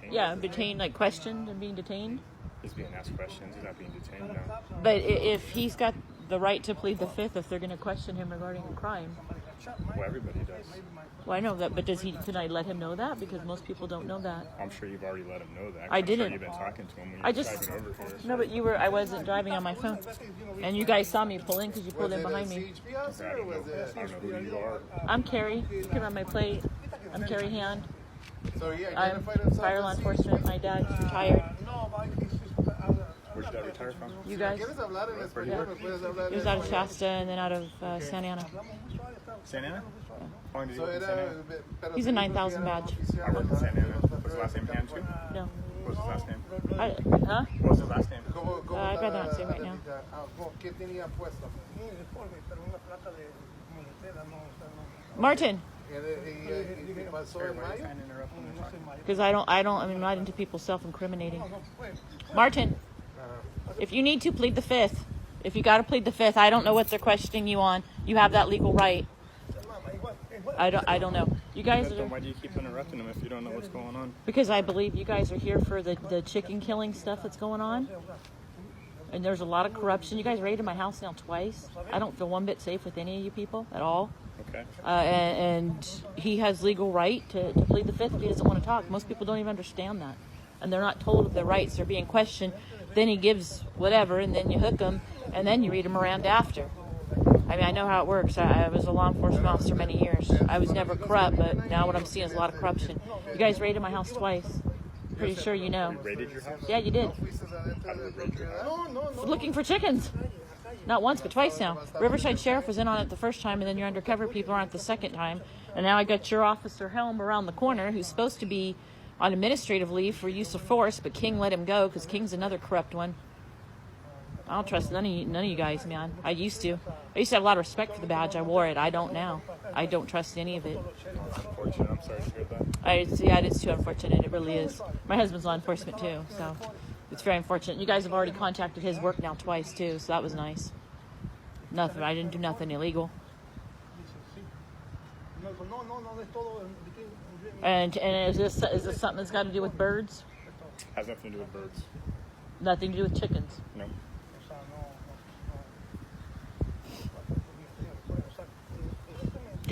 detained? Yeah, detained, like questioned and being detained. He's being asked questions. He's not being detained, no. But if he's got the right to plead the fifth, if they're going to question him regarding a crime. Well, everybody does. Well, I know that, but can I let him know that? Because most people don't know that. I'm sure you've already let him know that. I didn't. I'm sure you've been talking to him when you were driving over here. No, but I wasn't driving on my phone. And you guys saw me pull in because you pulled in behind me. Okay, I don't know who you are. I'm Carrie. You can run my plate. I'm Carrie Hand. So, yeah, I'm fire law enforcement. My dad's retired. Where'd your dad retire from? You guys? Yeah. He was out of Shasta and then out of Santa Ana. Santa Ana? How long did you work in Santa Ana? He's a 9,000 badge. I worked in Santa Ana. Was his last name Hand too? No. What was his last name? Huh? What was his last name? I'd rather not say right now. Martin. Because I'm not into people self-incriminating. Martin, if you need to plead the fifth, if you got to plead the fifth, I don't know what they're questioning you on. You have that legal right. I don't know. You guys Then why do you keep interrupting him if you don't know what's going on? Because I believe you guys are here for the chicken killing stuff that's going on. And there's a lot of corruption. You guys raided my house now twice. I don't feel one bit safe with any of you people at all. Okay. And he has legal right to plead the fifth if he doesn't want to talk. Most people don't even understand that. And they're not told of their rights. They're being questioned. Then he gives whatever, and then you hook them, and then you read him around after. I mean, I know how it works. I was a law enforcement officer many years. I was never corrupt, but now what I'm seeing is a lot of corruption. You guys raided my house twice. Pretty sure you know. We raided your house? Yeah, you did. How did we raid your house? Looking for chickens. Not once, but twice now. Riverside Sheriff was in on it the first time, and then your undercover people are on it the second time. And now I got your officer Helm around the corner, who's supposed to be on administrative leave for use of force, but King let him go because King's another corrupt one. I don't trust none of you guys, man. I used to have a lot of respect for the badge. I wore it. I don't now. I don't trust any of it. It's unfortunate. I'm sorry to hear that. Yeah, it is too unfortunate. It really is. My husband's law enforcement too, so it's very unfortunate. You guys have already contacted his work now twice too, so that was nice. Nothing. I didn't do nothing illegal. And is this something that's got to do with birds? Has nothing to do with birds. Nothing to do with chickens. No.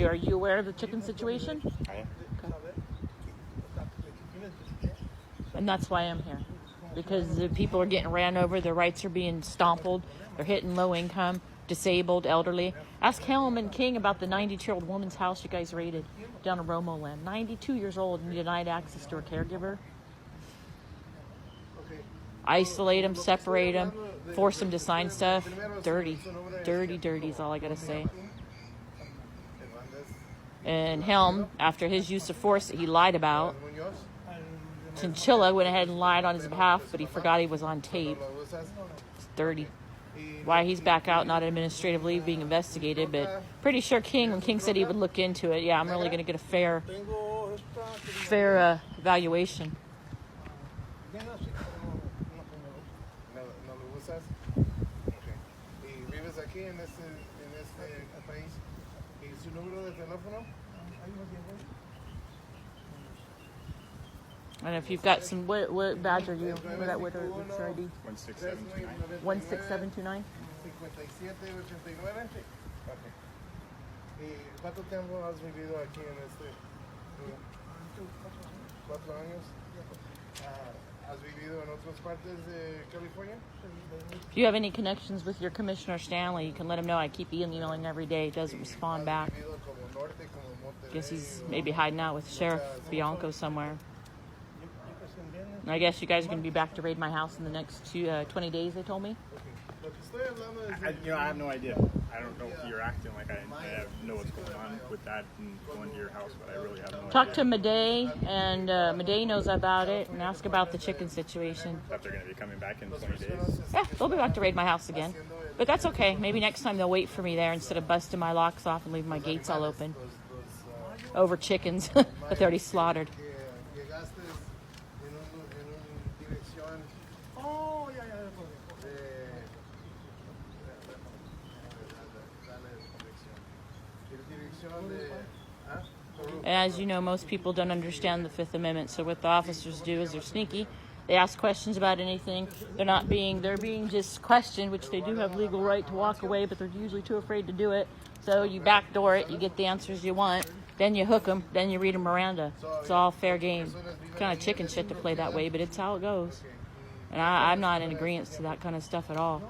Are you aware of the chicken situation? I am. Okay. And that's why I'm here. Because the people are getting ran over, their rights are being stompled, they're hitting low income, disabled, elderly. Ask Helm and King about the 92-year-old woman's house you guys raided down in Romo Land. 92 years old and denied access to her caregiver. Isolate them, separate them, force them to sign stuff. Dirty is all I gotta say. And Helm, after his use of force that he lied about, Chinchilla went ahead and lied on his behalf, but he forgot he was on tape. It's dirty. Why he's back out, not administrative leave, being investigated, but pretty sure when King said he would look into it, yeah, I'm really going to get a fair evaluation. And if you've got some, what badge are you? What's your ID? 16729. 16729? ¿Cuánto tiempo has vivido aquí en este? 4 años. ¿Has vivido en otras partes de California? If you have any connections with your Commissioner Stanley, you can let him know I keep emailing every day. He doesn't respond back. Guess he's maybe hiding out with Sheriff Bianco somewhere. And I guess you guys are going to be back to raid my house in the next 20 days, they told me. I have no idea. I don't know if you're acting like I know what's going on with that and going to your house, but I really have no idea. Talk to Madej, and Madej knows about it, and ask about the chicken situation. That they're going to be coming back in 20 days. Yeah, they'll be back to raid my house again. But that's okay. Maybe next time they'll wait for me there instead of busting my locks off and leaving my gates all open. Over chickens that they already slaughtered. And as you know, most people don't understand the Fifth Amendment. So what the officers do is they're sneaky. They ask questions about anything. They're being just questioned, which they do have legal right to walk away, but they're usually too afraid to do it. So you backdoor it, you get the answers you want, then you hook them, then you read them Miranda. It's all fair game. Kind of chicken shit to play that way, but it's how it goes. And I'm not in agreement to that kind of stuff at all.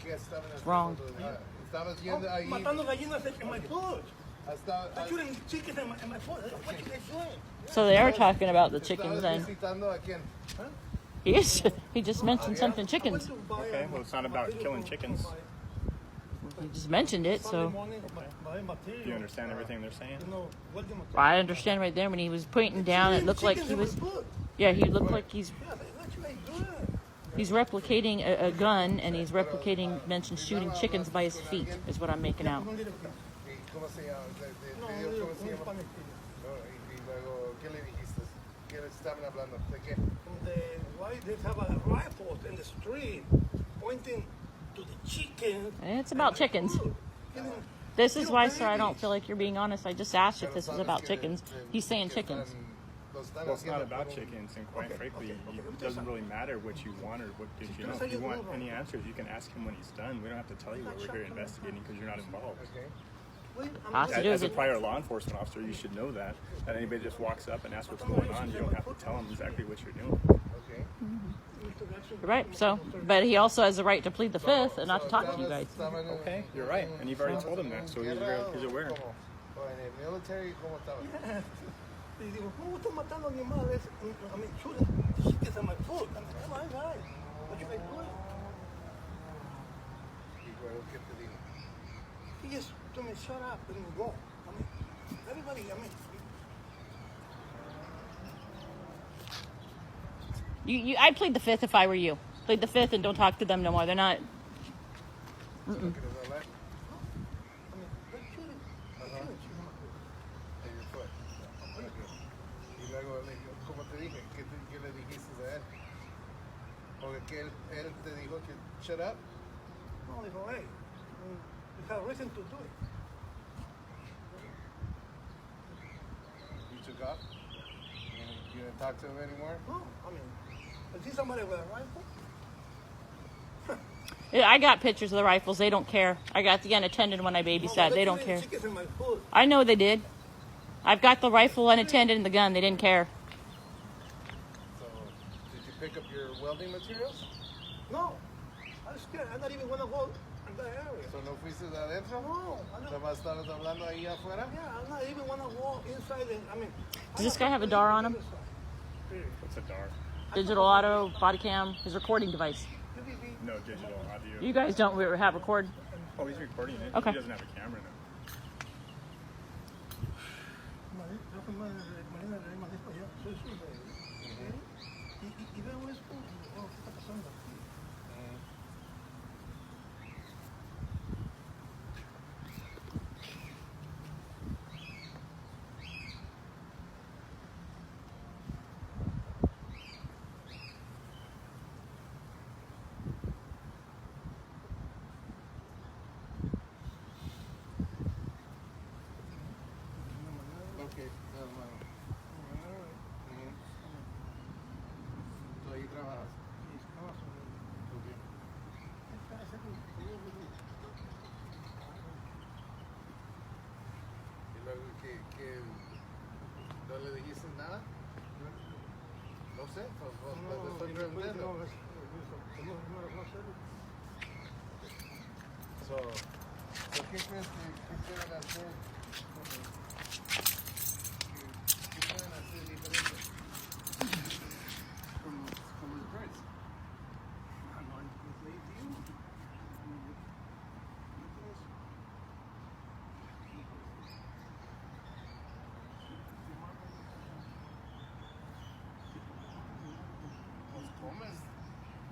It's wrong. Matando gallinas in my food. I'm shooting chickens in my food. What you guys doing? So they are talking about the chickens then. He just mentioned something chickens. Okay, well, it's not about killing chickens. He just mentioned it, so Do you understand everything they're saying? I understand right there when he was pointing down. It looked like he was. Yeah, he looked like he's replicating a gun, and he's mentioned shooting chickens by his feet. Is what I'm making out. Why they have a rifle in the street pointing to the chicken? It's about chickens. This is why, sir, I don't feel like you're being honest. I just asked if this was about chickens. He's saying chickens. Well, it's not about chickens, and quite frankly, it doesn't really matter what you want or what did you know. If you want any answers, you can ask him when he's done. We don't have to tell you what we're here investigating because you're not involved. As a prior law enforcement officer, you should know that. That anybody just walks up and asks what's going on, you don't have to tell them exactly what you're doing. Right. So, but he also has the right to plead the Fifth and not to talk to you guys. Okay, you're right, and you've already told him that, so he's aware. Y digo, ¿cómo están matando animales? I mean, shooting chickens in my food. I mean, come on, guys. What you guys doing? He just told me, shut up and go. I mean, everybody, I'd plead the Fifth if I were you. Plead the Fifth and don't talk to them no more. They're not. Mm-mm. Que él te dijo que shut up? No, dijo, hey, you have a reason to do it. You took off? You didn't talk to him anymore? No, I mean, I see somebody with a rifle. Yeah, I got pictures of the rifles. They don't care. I got the unattended when I babysat. They don't care. Chickens in my food. I know they did. I've got the rifle unattended and the gun. They didn't care. Pick up your welding materials? No, I'm scared. I don't even want to go in that area. So no fuiste de adentro? No, I don't. ¿Nomás estabas hablando ahí afuera? Yeah, I don't even want to go inside. Does this guy have a DAR on him? What's a DAR? Digital auto, body cam, his recording device. No, digital audio. You guys don't have record? Oh, he's recording it. Okay. He doesn't have a camera now. Y veo esto, ¿qué está pasando? Okay, ¿Tú ahí trabajas? Y luego que no le dijiste nada? No sé, pues te estoy preguntando. ¿Qué crees que pueden hacer? ¿Qué pueden hacer diferente con los birds?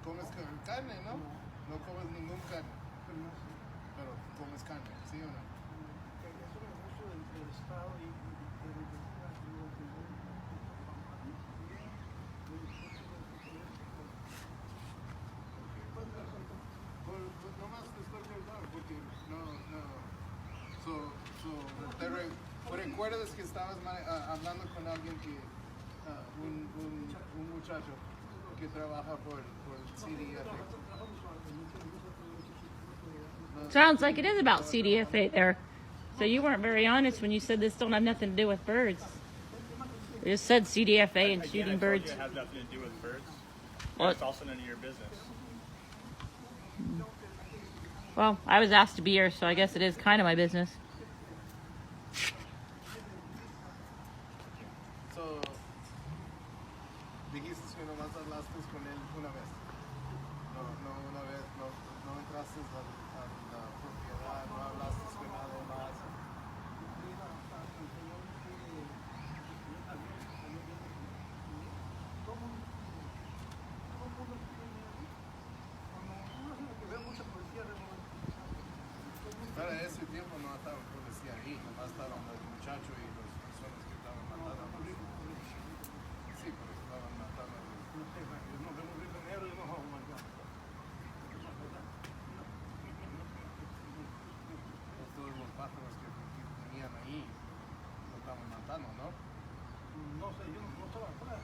Pues comes carne, ¿no? No comes ningún carne, pero comes carne, ¿sí o no? Eso me gusta del Estado y nomás te estoy preguntando porque no. So, te recuerdas que estabas hablando con alguien que un muchacho que trabaja por CDFA. Sounds like it is about CDFA there. So you weren't very honest when you said this don't have nothing to do with birds. You just said CDFA and shooting birds. It has nothing to do with birds. Well, It's also none of your business. Well, I was asked to be here, so I guess it is kind of my business. So, dijiste que nomás hablaste con él una vez. No una vez, no entraste a la propiedad, no hablaste con nadie más. Para ese tiempo no estaba policía ahí, nomás estaban el muchacho y las personas que estaban matando. Sí, pero estaban matando. Todos los pájaros que tenían ahí lo estaban matando, ¿no? No sé, yo no estaba afuera.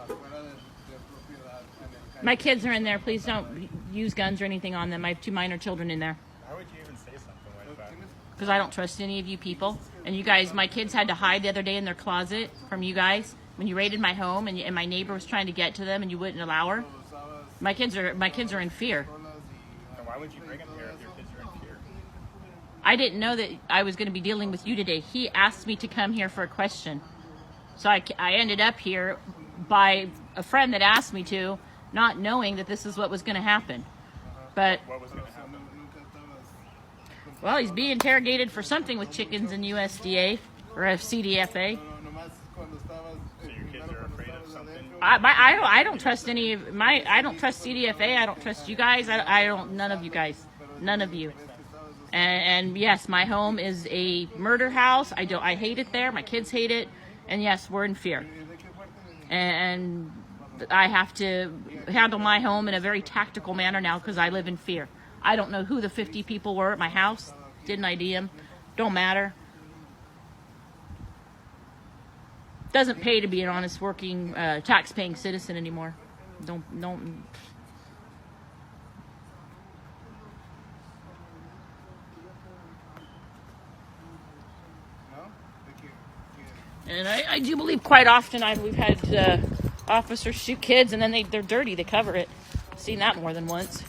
Afuera de propiedad en el calle. My kids are in there. Please don't use guns or anything on them. I have 2 minor children in there. Why would you even say something like that? Because I don't trust any of you people. And you guys, my kids had to hide the other day in their closet from you guys when you raided my home, and my neighbor was trying to get to them, and you wouldn't allow her. My kids are in fear. Then why would you bring them here if your kids are in fear? I didn't know that I was going to be dealing with you today. He asked me to come here for a question, so I ended up here by a friend that asked me to, not knowing that this is what was going to happen. But What was going to happen? well, he's being interrogated for something with chickens and USDA or CDFA. So your kids are afraid of something? I don't trust any of my. I don't trust CDFA. I don't trust you guys. I don't. None of you guys. None of you. And yes, my home is a murder house. I hate it there. My kids hate it. And yes, we're in fear. And I have to handle my home in a very tactical manner now because I live in fear. I don't know who the 50 people were at my house. Didn't ID them. Don't matter. Doesn't pay to be an honest, working, tax-paying citizen anymore. Don't. ¿No? And I do believe quite often we've had officers shoot kids, and then they're dirty. They cover it. I've seen that more than once.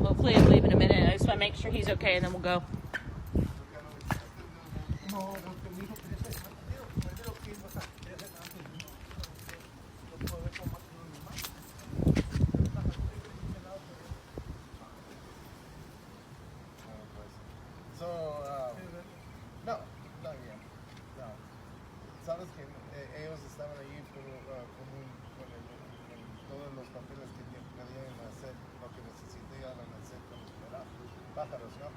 Hopefully I'll leave in a minute. I just want to make sure he's okay, and then we'll go. No, porque mi hijo quería ser partido, primero que iba a ser antes de poder tomar con mi mamá. So, no, not yet. No. Sabes que ellos estaban allí con todos los papeles que querían hacer, lo que necesitaban hacer con los pájaros, ¿no?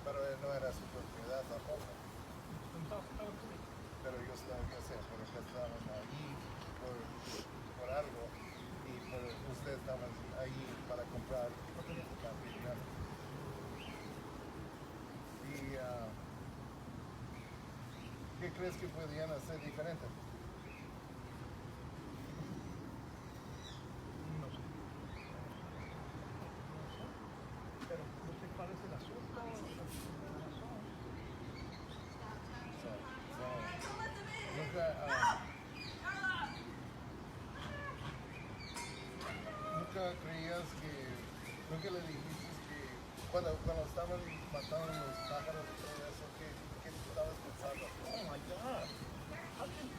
Pero no era su propiedad tampoco. Pero yo sé, pero que estaban allí por algo y ustedes estaban allí para comprar cantidad. Y ¿qué crees que podían hacer diferente? No sé. Pero no sé cuál es el asunto. Nunca creías que, nunca le dijiste que cuando estaban matando los pájaros y todo eso, ¿qué estabas pensando? Oh my God! How can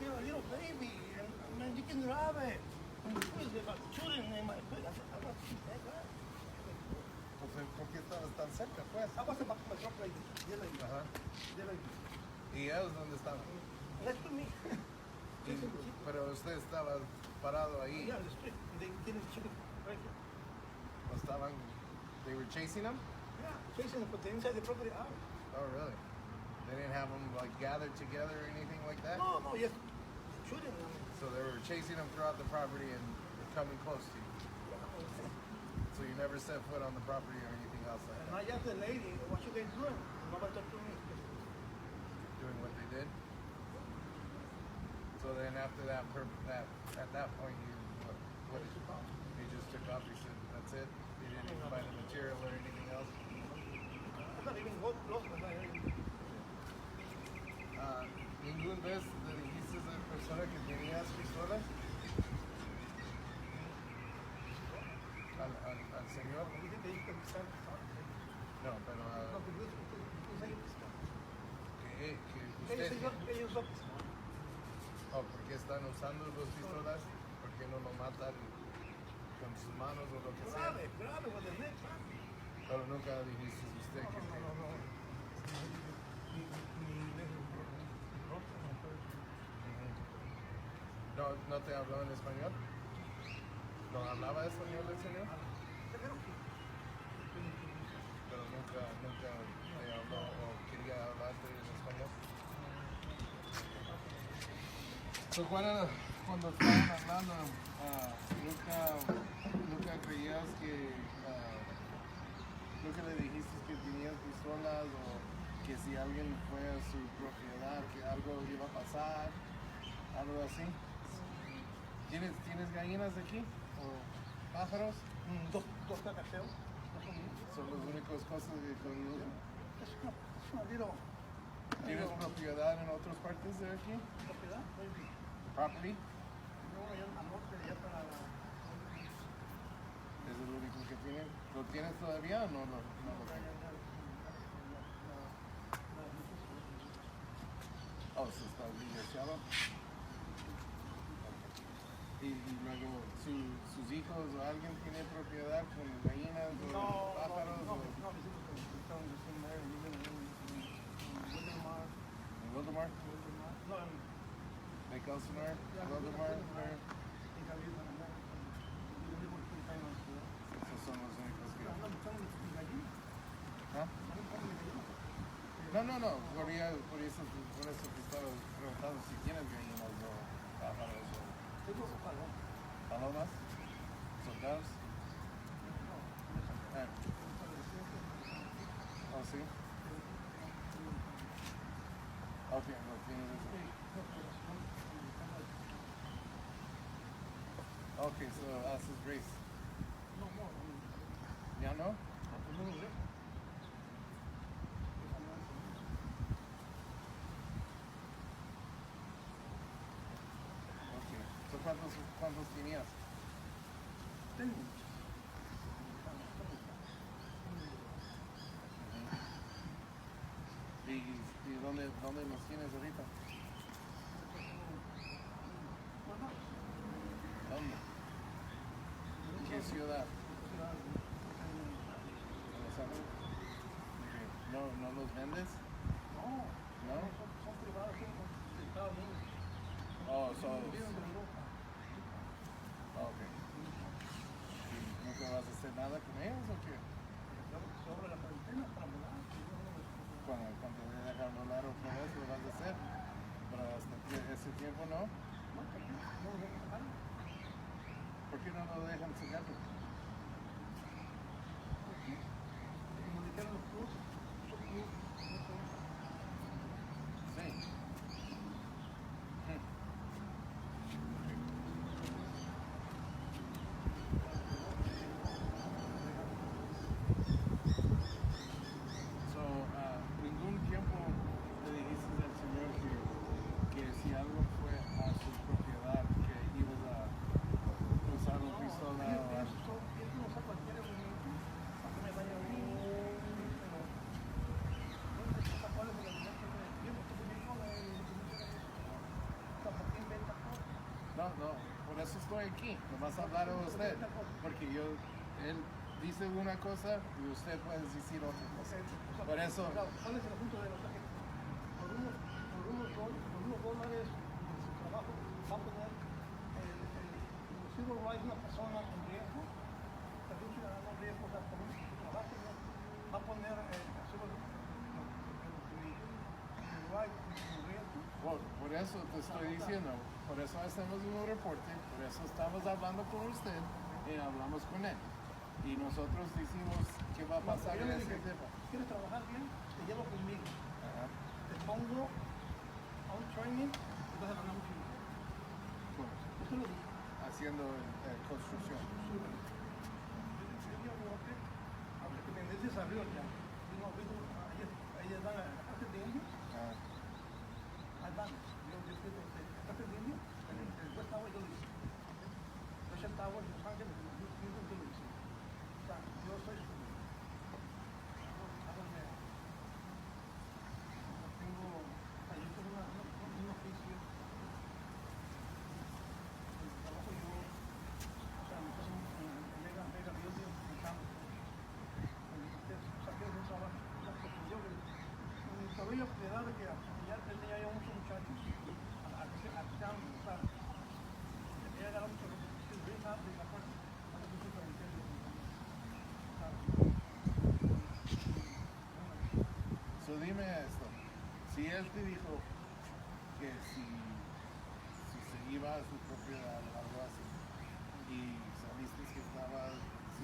you're a little baby and man, you can drive it. And the food is about children in my foot. I want to keep that guy. Pues, ¿por qué estabas tan cerca, pues? I was about to drop like this. Ajá. ¿Y ellos dónde estaban? Next to me. Pero usted estaba parado ahí. Yeah, on the street. They didn't shoot right here. ¿O estaban, they were chasing them? Yeah, chasing them, but they inside the property out. Oh, really? They didn't have them like gathered together or anything like that? No, just shooting them. So they were chasing him throughout the property and coming close to you. So you never set foot on the property or anything else like And that. I asked the lady, what you guys doing? Nobody talked to me. Doing what they did. So then after that, at that point, what did you call? He just took off. He said, "That's it." He didn't even buy the material or anything else. I'm not even close to that. ¿Ningún vez le dijiste a la persona que tenías pistolas? Al señor? No, pero que usted... Ellos usó pistola. Oh, ¿por qué están usando los pistolas? ¿Por qué no lo matan con sus manos o lo que sea? Grave, with the neck. Pero nunca dijiste usted que... ¿No te habló en español? ¿No hablaba español el señor? Pero nunca te habló o quería hablarte en español. So, cuando estaban hablando, nunca creías que nunca le dijiste que tenías pistolas o que si alguien fue a su propiedad que algo iba a pasar, algo así. ¿Tienes gallinas aquí? ¿O pájaros? Dos cacateos. Son las únicas cosas que conocen. Es una little ¿Tienes propiedad en otras partes de aquí? propiedad. Property. No, allá al norte, allá para la... Es lo único que tienes. ¿Lo tienes todavía o no lo tienes? Oh, se está divorciado. Y luego sus hijos o alguien tiene propiedad con gallinas o pájaros No, o mis hijos están viven en Wildomar. en Wildemar, No, en Lake Elsinore, Wildemar. California. Yo vivo aquí en la ciudad. Esos son los únicos que. No, están mis gallinas. ¿Ah? No. Por eso te estaba preguntando si tienes gallinas o pájaros o Tengo palomas, soldados. Oh, sí. Ok, no tienes eso. Ok, so haces race. ¿Ya no? Ok. So, ¿cuántos tenías? ¿Y dónde los tienes ahorita? ¿Dónde? ¿Qué ciudad? ¿Los Ángeles? ¿No los vendes? ¿No? Son privados, son Estados Unidos. Oh, son... Viven en Europa. Ok. ¿Y nunca vas a hacer nada con ellos o qué? Sobre la cuarentena para volar. Cuando te dejan volar otra vez lo vas a hacer. Pero hasta ese tiempo no. ¿Por qué no lo dejan sacarlo? Como dijeron los clubes, Sí. Ningún tiempo le dijiste al Señor que si algo fue a su propiedad, que ibas a usar una pistola o algo. Eso no sabe cualquier movimiento, aunque me vaya bien, pero no sé cuál es el argumento que tiene, porque me dijo ¿por qué inventa cosas? No, por eso estoy aquí, nomás hablar a usted, porque él dice una cosa y usted puede decir otra cosa. Por eso, ¿Cuál es el asunto de los agentes? Por unos dólares de su trabajo va a poner el civil rights una persona en riesgo, un ciudadano en riesgo, o sea, por su trabajo va a poner el civil rights en riesgo. por eso te estoy diciendo, por eso hacemos un reporte, por eso estamos hablando con usted y hablamos con él. Y nosotros decimos qué va a pasar Yo en le ese dije, tema. ¿quieres trabajar bien? Te llevo conmigo. Ajá. Te pongo a un training y vas a ganar mucho dinero. Bueno, Yo te lo dije. haciendo construcción. Aunque tu tendencia es abrió ya. Digo, ahí están las casas de indios. Ah, Ahí van. Yo las casas de indios. El West Tower yo lo hice. Special Tower en Los Ángeles, yo lo hice. O sea, yo soy su... Tengo... Yo tengo un oficio. El trabajo yo... O sea, me paso en Mega Building, en campo. Saqué de un trabajo. Yo todavía de edad de que ya tenía yo muchos muchachos. A que sean, o sea, tenía ya mucho bien rápido y la fuerza. Ahora yo soy planetario. so dime esto, si él te dijo que si se iba a su propiedad o algo así, y saliste si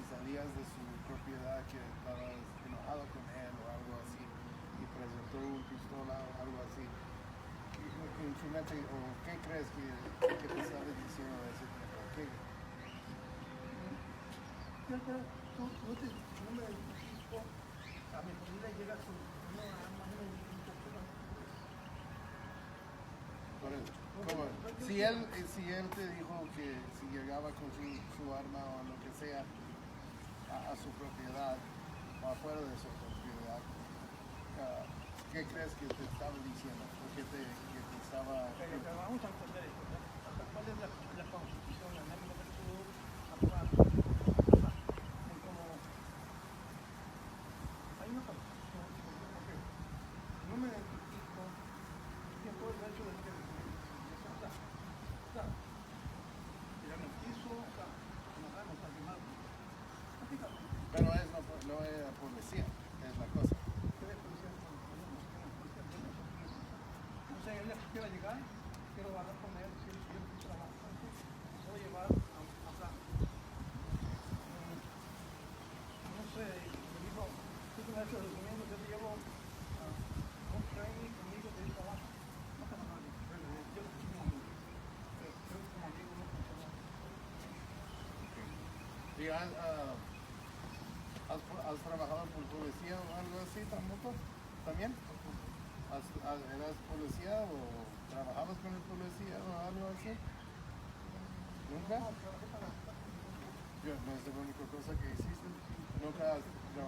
salías de su propiedad que estabas enojado con él o algo así, y presentó un pistola o algo así, en su mente, o qué crees que te estaba diciendo de ese tiempo? ¿Qué? No me dijo, a mi familia llega su una arma, Por eso, ¿cómo? Si él te dijo que si llegaba con su arma o lo que sea a su propiedad o afuera de su propiedad, ¿qué crees que te estaba diciendo? ¿O que te estaba... pero vamos a entender esto, ¿no? ¿Cuál es la constitución? La norma que tú aprobaste. Como hay una constitución, porque no me identifico, tiene todo el derecho de que tirarme al piso, o sea, enojarme, o sea, quemar. Pero no es la policía, es la cosa. Ustedes policías, no sé, él quiera llegar, quiero hablar con él, si yo estoy trabajando, puedo llevar a plan. No sé, me dijo, tú me has hecho el domingo, yo te llevo a un training conmigo de trabajo. No pasa nada, yo soy como amigo. Pero creo que como amigo no pasa nada. ¿Y has trabajado por policía o algo así tampoco? ¿También? ¿Eras policía o trabajabas con el policía o algo así? ¿Nunca? No, trabajé para la... Yo, no es la única cosa que hiciste. Nunca has... No.